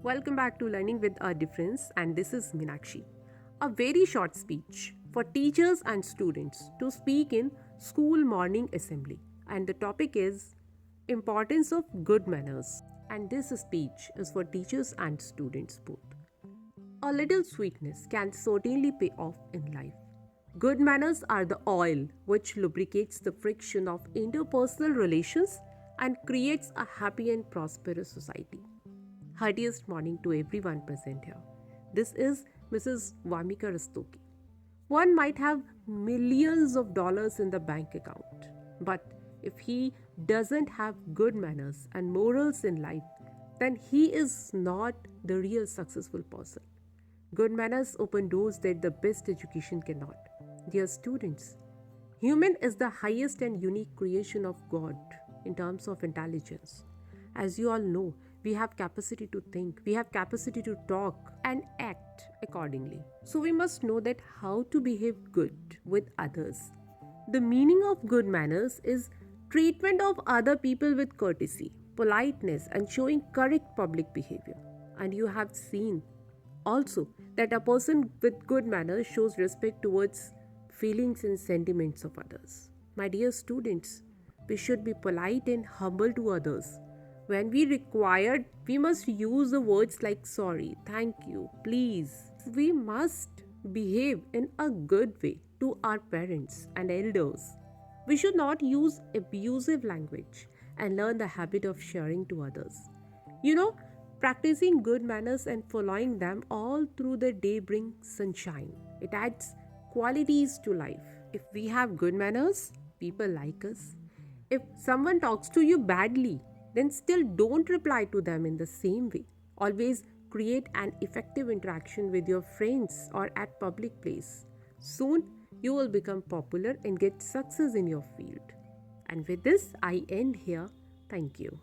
Welcome back to Learning with a Difference, and this is Minakshi. A very short speech for teachers and students to speak in school morning assembly. And the topic is Importance of Good Manners. And this speech is for teachers and students both. A little sweetness can certainly pay off in life. Good manners are the oil which lubricates the friction of interpersonal relations and creates a happy and prosperous society. Heartiest morning to everyone present here. This is Mrs. Vamika Rastogi. One might have millions of dollars in the bank account, but if he doesn't have good manners and morals in life, then he is not the real successful person. Good manners open doors that the best education cannot. Dear students, human is the highest and unique creation of God in terms of intelligence. As you all know, we have capacity to think, we have capacity to talk and act accordingly. So we must know that how to behave good with others. The meaning of good manners is treatment of other people with courtesy, politeness and showing correct public behavior. And you have seen also that a person with good manners shows respect towards feelings and sentiments of others. My dear students, we should be polite and humble to others. When we required, we must use the words like sorry, thank you, please. We must behave in a good way to our parents and elders. We should not use abusive language and learn the habit of sharing to others. You know, practicing good manners and following them all through the day brings sunshine. It adds qualities to life. If we have good manners, people like us. If someone talks to you badly, then still don't reply to them in the same way. Always create an effective interaction with your friends or at public place. Soon you will become popular and get success in your field. And with this, I end here. Thank you.